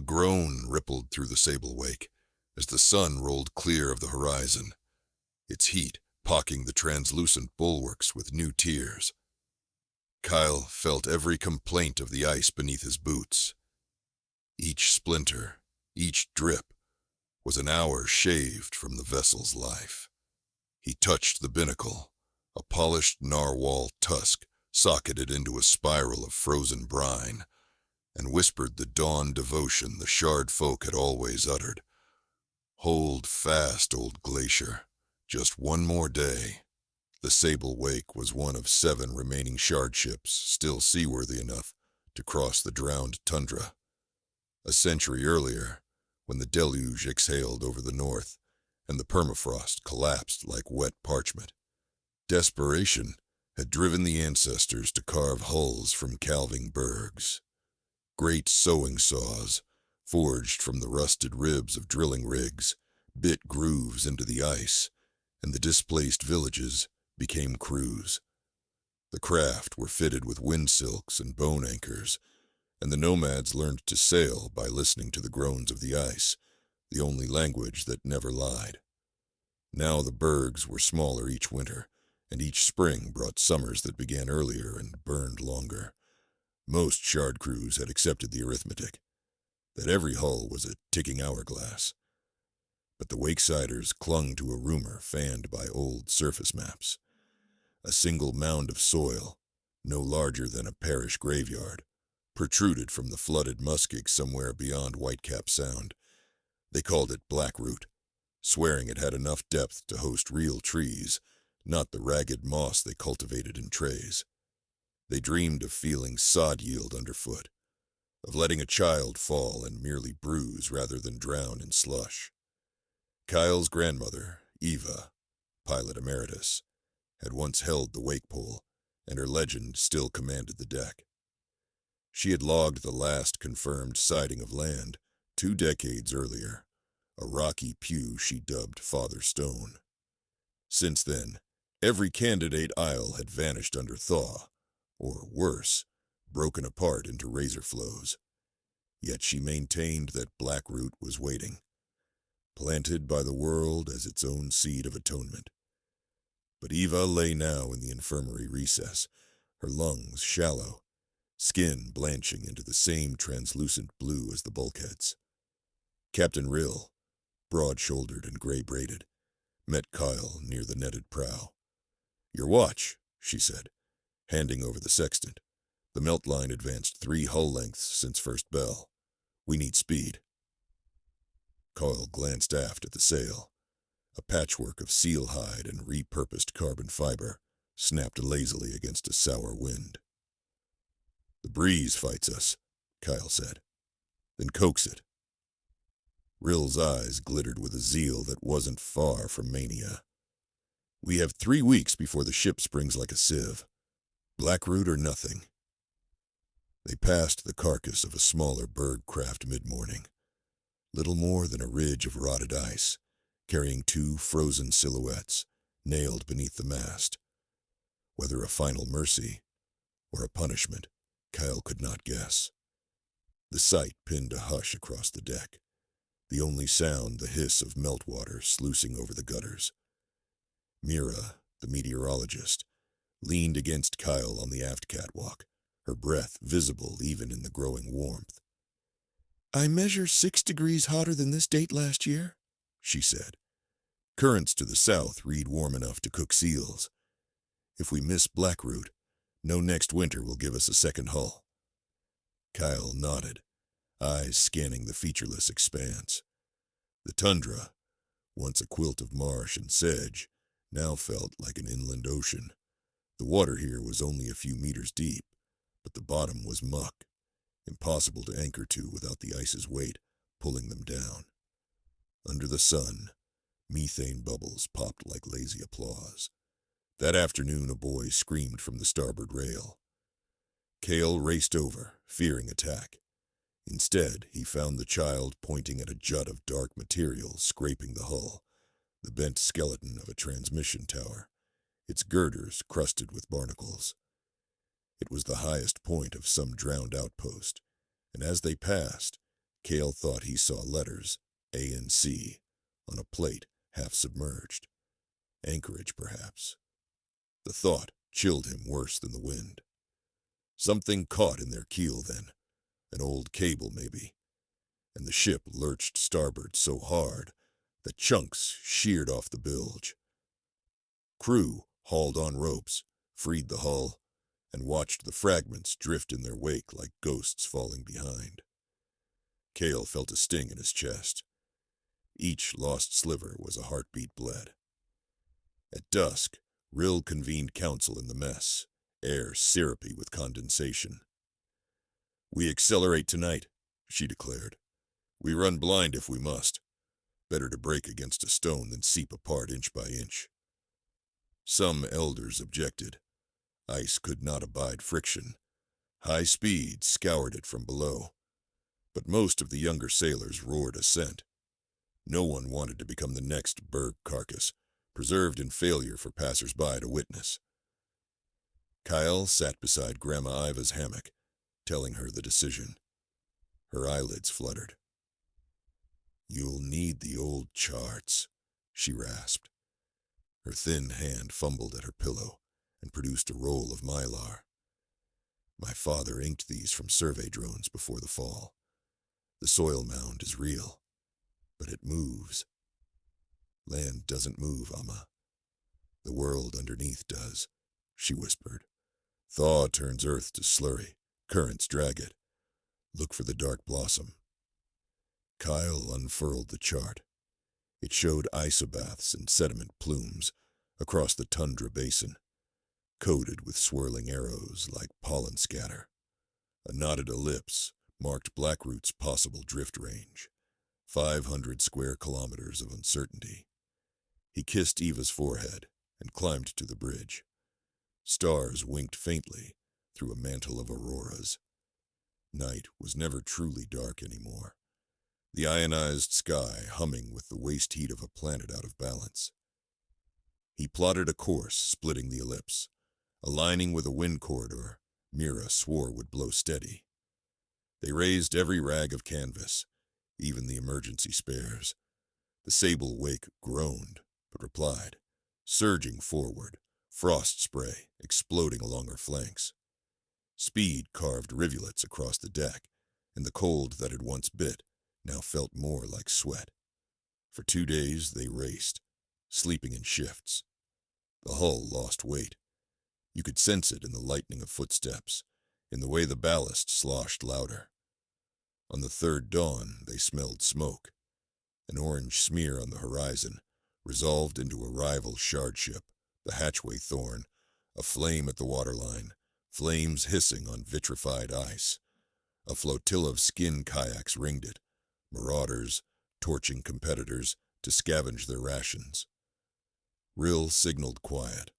groan rippled through the sable wake as the sun rolled clear of the horizon, its heat pocking the translucent bulwarks with new tears. Kyle felt every complaint of the ice beneath his boots. Each splinter, each drip, was an hour shaved from the vessel's life. He touched the binnacle, a polished narwhal tusk socketed into a spiral of frozen brine, and whispered the dawn devotion the shard folk had always uttered. Hold fast, old Glacier. Just one more day. The Sable Wake was one of 7 remaining shard ships still seaworthy enough to cross the drowned tundra. A century earlier, when the deluge exhaled over the north and the permafrost collapsed like wet parchment, desperation had driven the ancestors to carve hulls from calving bergs. Great sewing saws, forged from the rusted ribs of drilling rigs, bit grooves into the ice, and the displaced villages became crews. The craft were fitted with windsilks and bone anchors, and the nomads learned to sail by listening to the groans of the ice, the only language that never lied. Now the bergs were smaller each winter, and each spring brought summers that began earlier and burned longer. Most shard crews had accepted the arithmetic, that every hull was a ticking hourglass. But the Wakesiders clung to a rumor fanned by old surface maps. A single mound of soil, no larger than a parish graveyard, protruded from the flooded muskeg somewhere beyond Whitecap Sound. They called it Blackroot, swearing it had enough depth to host real trees, not the ragged moss they cultivated in trays. They dreamed of feeling sod yield underfoot, of letting a child fall and merely bruise rather than drown in slush. Kyle's grandmother, Eva, pilot emeritus, had once held the wake pole, and her legend still commanded the deck. She had logged the last confirmed sighting of land 2 decades earlier, a rocky pew she dubbed Father Stone. Since then, every candidate isle had vanished under Thaw, or worse, broken apart into razor flows. Yet she maintained that Blackroot was waiting, planted by the world as its own seed of atonement. But Eva lay now in the infirmary recess, her lungs shallow, skin blanching into the same translucent blue as the bulkheads. Captain Rill, broad-shouldered and gray-braided, met Kyle near the netted prow. "Your watch," she said, handing over the sextant. "The melt line advanced 3 hull lengths since first bell. We need speed." Kyle glanced aft at the sail. A patchwork of seal hide and repurposed carbon fiber snapped lazily against a sour wind. "The breeze fights us," Kyle said. "Then coax it." Rill's eyes glittered with a zeal that wasn't far from mania. "We have 3 weeks before the ship springs like a sieve. Blackroot or nothing." They passed the carcass of a smaller berg craft mid-morning, little more than a ridge of rotted ice, carrying 2 frozen silhouettes nailed beneath the mast. Whether a final mercy or a punishment, Kyle could not guess. The sight pinned a hush across the deck, the only sound the hiss of meltwater sluicing over the gutters. Mira, the meteorologist, leaned against Kyle on the aft catwalk, her breath visible even in the growing warmth. "I measure 6 degrees hotter than this date last year," she said. "Currents to the south read warm enough to cook seals. If we miss Blackroot, no next winter will give us a second hull." Kyle nodded, eyes scanning the featureless expanse. The tundra, once a quilt of marsh and sedge, now felt like an inland ocean. The water here was only a few meters deep, but the bottom was muck, impossible to anchor to without the ice's weight pulling them down. Under the sun, methane bubbles popped like lazy applause. That afternoon a boy screamed from the starboard rail. Cale raced over, fearing attack. Instead, he found the child pointing at a jut of dark material scraping the hull, the bent skeleton of a transmission tower, its girders crusted with barnacles. It was the highest point of some drowned outpost, and as they passed, Cale thought he saw letters, A and C, on a plate half submerged. Anchorage, perhaps. The thought chilled him worse than the wind. Something caught in their keel then, an old cable maybe, and the ship lurched starboard so hard that chunks sheared off the bilge. Crew hauled on ropes, freed the hull, and watched the fragments drift in their wake like ghosts falling behind. Cale felt a sting in his chest. Each lost sliver was a heartbeat bled. At dusk, Rill convened council in the mess, air syrupy with condensation. "We accelerate tonight," she declared. "We run blind if we must. Better to break against a stone than seep apart inch by inch." Some elders objected. Ice could not abide friction. High speed scoured it from below. But most of the younger sailors roared assent. No one wanted to become the next berg carcass, preserved in failure for passers-by to witness. Kyle sat beside Grandma Iva's hammock, telling her the decision. Her eyelids fluttered. "You'll need the old charts," she rasped. Her thin hand fumbled at her pillow and produced a roll of mylar. "My father inked these from survey drones before the fall. The soil mound is real, but it moves. Land doesn't move, Amma. The world underneath does," she whispered. "Thaw turns earth to slurry, currents drag it. Look for the dark blossom." Kyle unfurled the chart. It showed isobaths and sediment plumes across the tundra basin, coated with swirling arrows like pollen scatter. A knotted ellipse marked Blackroot's possible drift range, 500 square kilometers of uncertainty. He kissed Eva's forehead and climbed to the bridge. Stars winked faintly through a mantle of auroras. Night was never truly dark anymore, the ionized sky humming with the waste heat of a planet out of balance. He plotted a course splitting the ellipse, aligning with a wind corridor Mira swore would blow steady. They raised every rag of canvas, even the emergency spares. The sable wake groaned, but replied, surging forward, frost spray exploding along her flanks. Speed carved rivulets across the deck, and the cold that had once bit now felt more like sweat. For 2 days they raced, sleeping in shifts. The hull lost weight. You could sense it in the lightening of footsteps, in the way the ballast sloshed louder. On the third dawn they smelled smoke. An orange smear on the horizon, resolved into a rival shard ship, the hatchway Thorn, aflame at the waterline, flames hissing on vitrified ice. A flotilla of skin kayaks ringed it, marauders, torching competitors to scavenge their rations. Rill signaled quiet.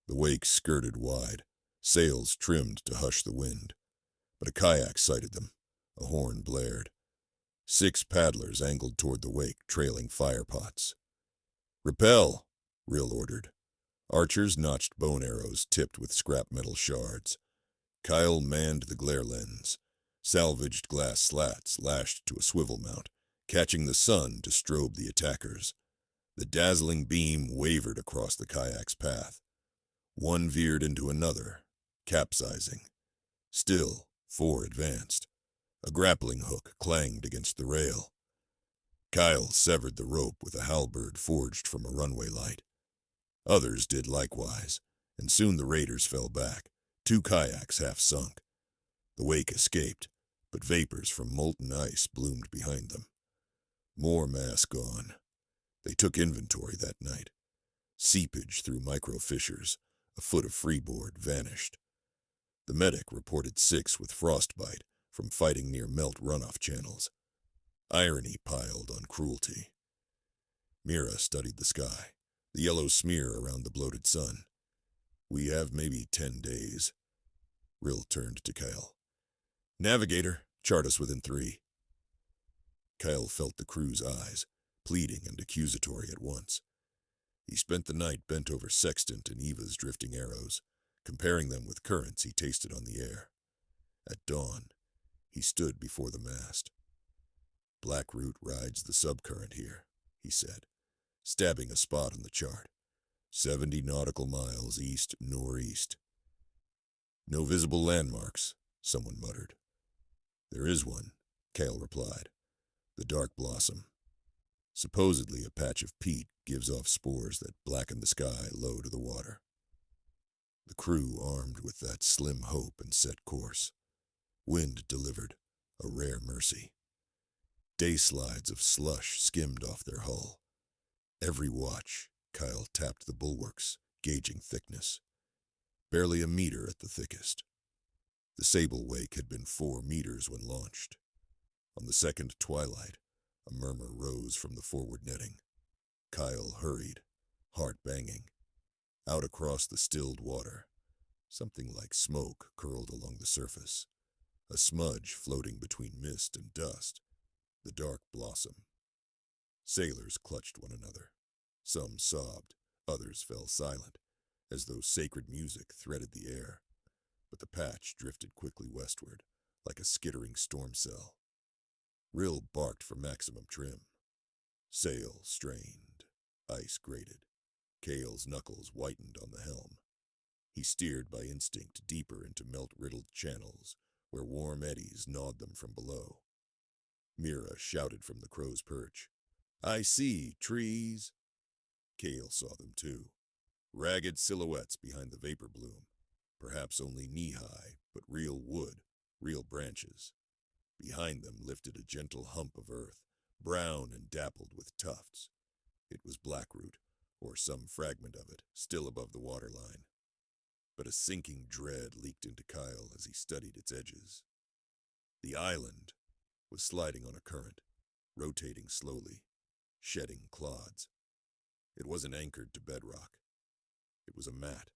The wake skirted wide, sails trimmed to hush the wind. But a kayak sighted them. A horn blared. 6 paddlers angled toward the wake, trailing fire pots. "Repel," Rill ordered. Archers notched bone arrows tipped with scrap metal shards. Kyle manned the glare lens. Salvaged glass slats lashed to a swivel mount, catching the sun to strobe the attackers. The dazzling beam wavered across the kayak's path. One veered into another, capsizing. Still, 4 advanced. A grappling hook clanged against the rail. Kyle severed the rope with a halberd forged from a runway light. Others did likewise, and soon the raiders fell back, 2 kayaks half sunk. The wake escaped, but vapors from molten ice bloomed behind them. More mass gone. They took inventory that night. Seepage through micro-fissures, a foot of freeboard vanished. The medic reported 6 with frostbite from fighting near melt runoff channels. Irony piled on cruelty. Mira studied the sky, the yellow smear around the bloated sun. "We have maybe 10 days. Rill turned to Kyle. "Navigator, chart us within 3. Kyle felt the crew's eyes, pleading and accusatory at once. He spent the night bent over Sextant and Eva's drifting arrows, comparing them with currents he tasted on the air. At dawn, he stood before the mast. Blackroot rides the subcurrent here, he said, stabbing a spot on the chart. 70 nautical miles east-northeast. No visible landmarks, someone muttered. There is one, Cale replied. The dark blossom. Supposedly a patch of peat gives off spores that blacken the sky low to the water. The crew armed with that slim hope and set course. Wind delivered, a rare mercy. Day slides of slush skimmed off their hull. Every watch, Kyle tapped the bulwarks, gauging thickness. Barely a meter at the thickest. The Sable Wake had been 4 meters when launched. On the second twilight, a murmur rose from the forward netting. Kyle hurried, heart banging. Out across the stilled water, something like smoke curled along the surface. A smudge floating between mist and dust. The dark blossom. Sailors clutched one another. Some sobbed, others fell silent, as though sacred music threaded the air. But the patch drifted quickly westward, like a skittering storm cell. Rill barked for maximum trim. Sail strained. Ice grated. Cale's knuckles whitened on the helm. He steered by instinct deeper into melt-riddled channels, where warm eddies gnawed them from below. Mira shouted from the crow's perch. I see, trees. Cale saw them too. Ragged silhouettes behind the vapor bloom. Perhaps only knee-high, but real wood, real branches. Behind them lifted a gentle hump of earth, brown and dappled with tufts. It was blackroot, or some fragment of it, still above the waterline. But a sinking dread leaked into Kyle as he studied its edges. The island was sliding on a current, rotating slowly, shedding clods. It wasn't anchored to bedrock. It was a mat,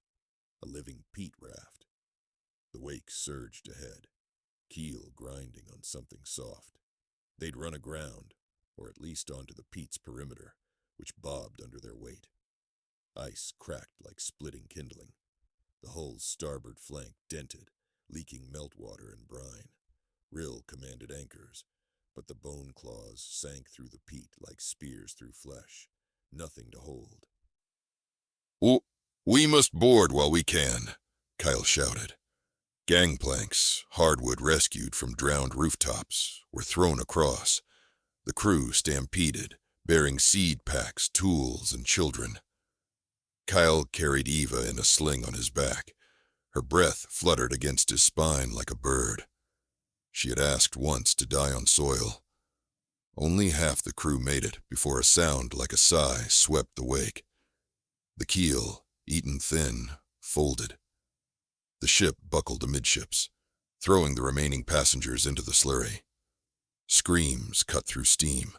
a living peat raft. The wake surged ahead, keel grinding on something soft. They'd run aground, or at least onto the peat's perimeter, which bobbed under their weight. Ice cracked like splitting kindling. The hull's starboard flank dented, leaking meltwater and brine. Rill commanded anchors, but the bone claws sank through the peat like spears through flesh. Nothing to hold. We must board while we can, Kyle shouted. Gangplanks, hardwood rescued from drowned rooftops, were thrown across. The crew stampeded, bearing seed packs, tools, and children. Kyle carried Eva in a sling on his back. Her breath fluttered against his spine like a bird. She had asked once to die on soil. Only half the crew made it before a sound like a sigh swept the wake. The keel, eaten thin, folded. The ship buckled amidships, throwing the remaining passengers into the slurry. Screams cut through steam.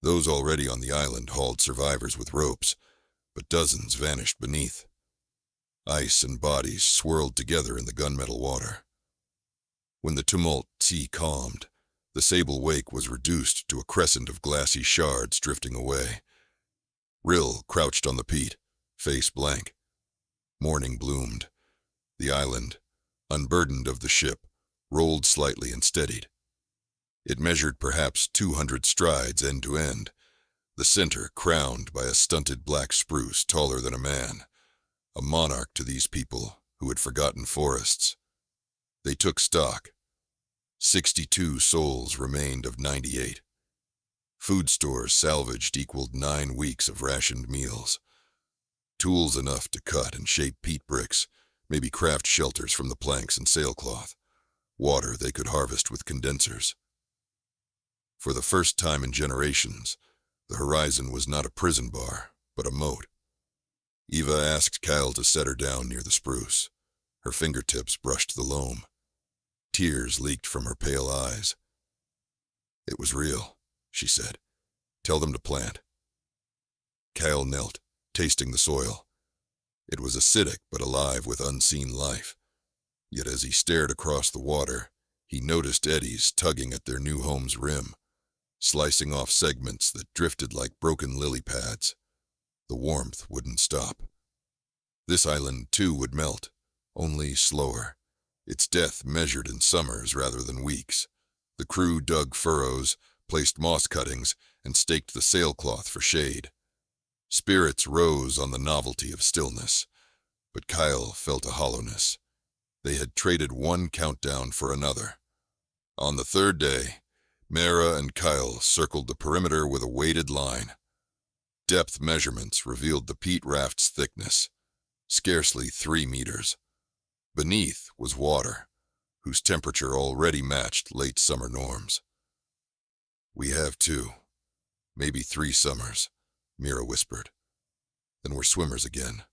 Those already on the island hauled survivors with ropes, but dozens vanished beneath. Ice and bodies swirled together in the gunmetal water. When the tumult sea calmed, the Sable Wake was reduced to a crescent of glassy shards drifting away. Rill crouched on the peat, face blank. Morning bloomed. The island, unburdened of the ship, rolled slightly and steadied. It measured perhaps 200 strides end to end, the center crowned by a stunted black spruce taller than a man, a monarch to these people who had forgotten forests. They took stock. 62 souls remained of 98. Food stores salvaged equaled 9 weeks of rationed meals. Tools enough to cut and shape peat bricks, maybe craft shelters from the planks and sailcloth. Water they could harvest with condensers. For the first time in generations, the horizon was not a prison bar, but a moat. Eva asked Kyle to set her down near the spruce. Her fingertips brushed the loam. Tears leaked from her pale eyes. It was real, she said. Tell them to plant. Kyle knelt, tasting the soil. It was acidic but alive with unseen life. Yet as he stared across the water, he noticed eddies tugging at their new home's rim, slicing off segments that drifted like broken lily pads. The warmth wouldn't stop. This island, too, would melt, only slower. Its death measured in summers rather than weeks. The crew dug furrows, placed moss cuttings, and staked the sailcloth for shade. Spirits rose on the novelty of stillness, but Kyle felt a hollowness. They had traded one countdown for another. On the third day, Mara and Kyle circled the perimeter with a weighted line. Depth measurements revealed the peat raft's thickness, scarcely 3 meters. Beneath was water, whose temperature already matched late summer norms. "We have 2, maybe 3 summers," Mira whispered. "Then we're swimmers again."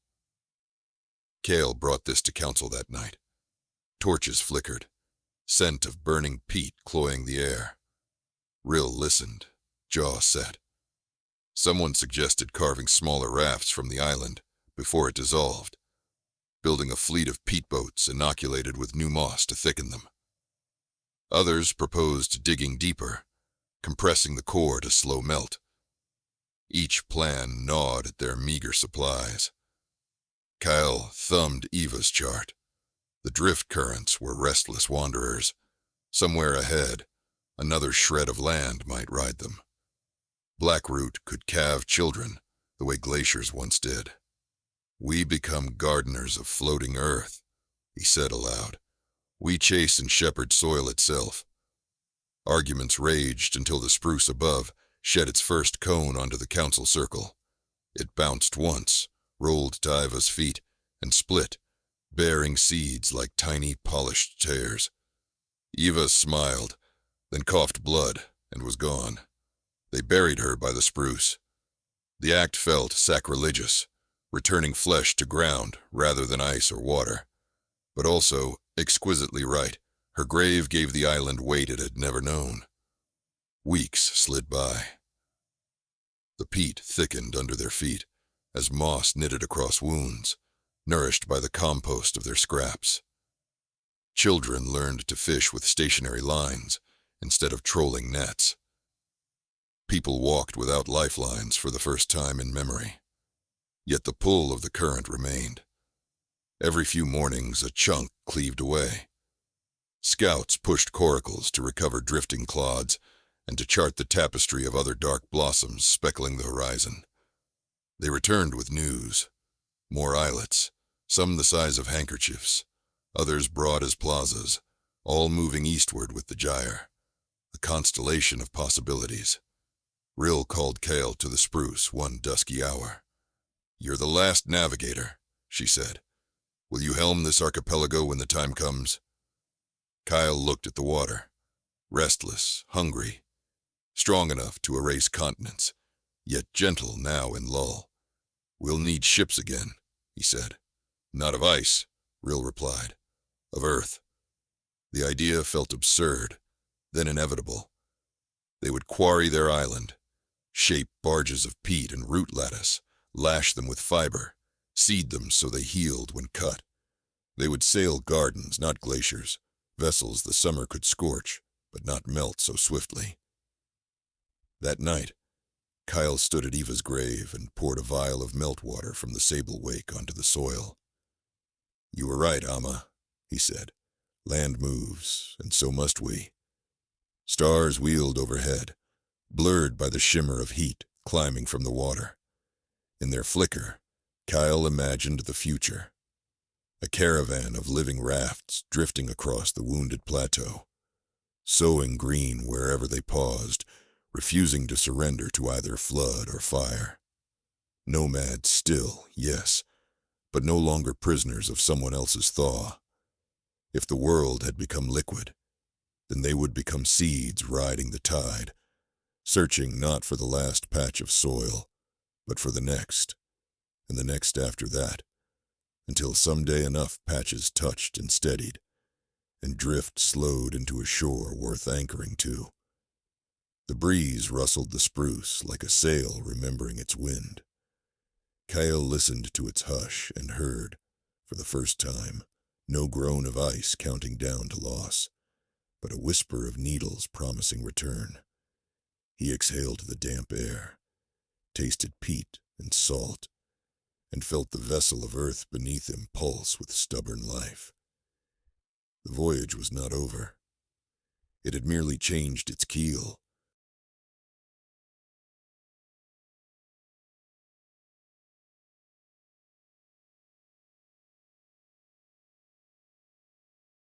Cale brought this to council that night. Torches flickered, scent of burning peat cloying the air. Rill listened, jaw set. Someone suggested carving smaller rafts from the island before it dissolved, building a fleet of peat boats inoculated with new moss to thicken them. Others proposed digging deeper, compressing the core to slow melt. Each plan gnawed at their meager supplies. Kyle thumbed Eva's chart. The drift currents were restless wanderers. Somewhere ahead, another shred of land might ride them. Blackroot could calve children the way glaciers once did. "We become gardeners of floating earth," he said aloud. "We chase and shepherd soil itself." Arguments raged until the spruce above shed its first cone onto the council circle. It bounced once, rolled to Iva's feet, and split, bearing seeds like tiny polished tears. Eva smiled, then coughed blood and was gone. They buried her by the spruce. The act felt sacrilegious, returning flesh to ground rather than ice or water, but also exquisitely right. Her grave gave the island weight it had never known. Weeks slid by. The peat thickened under their feet as moss knitted across wounds, nourished by the compost of their scraps. Children learned to fish with stationary lines instead of trolling nets. People walked without lifelines for the first time in memory. Yet the pull of the current remained. Every few mornings a chunk cleaved away. Scouts pushed coracles to recover drifting clods and to chart the tapestry of other dark blossoms speckling the horizon. They returned with news. More islets, some the size of handkerchiefs, others broad as plazas, all moving eastward with the gyre. A constellation of possibilities. Rill called Cale to the spruce one dusky hour. "You're the last navigator," she said. "Will you helm this archipelago when the time comes?" Kyle looked at the water, restless, hungry, strong enough to erase continents, yet gentle now in lull. "We'll need ships again," he said. "Not of ice," Rill replied. "Of earth." The idea felt absurd, then inevitable. They would quarry their island, shape barges of peat and root lattice, lash them with fiber, seed them so they healed when cut. They would sail gardens, not glaciers, vessels the summer could scorch, but not melt so swiftly. That night, Kyle stood at Eva's grave and poured a vial of meltwater from the sable wake onto the soil. "You were right, Amma," he said. "Land moves, and so must we." Stars wheeled overhead, blurred by the shimmer of heat climbing from the water. In their flicker, Kyle imagined the future. A caravan of living rafts drifting across the wounded plateau, sowing green wherever they paused, refusing to surrender to either flood or fire. Nomads still, yes, but no longer prisoners of someone else's thaw. If the world had become liquid, then they would become seeds riding the tide, searching not for the last patch of soil, but for the next, and the next after that, until someday enough patches touched and steadied, and drift slowed into a shore worth anchoring to. The breeze rustled the spruce like a sail remembering its wind. Kyle listened to its hush and heard, for the first time, no groan of ice counting down to loss, but a whisper of needles promising return. He exhaled the damp air, tasted peat and salt, and felt the vessel of earth beneath him pulse with stubborn life. The voyage was not over. It had merely changed its keel,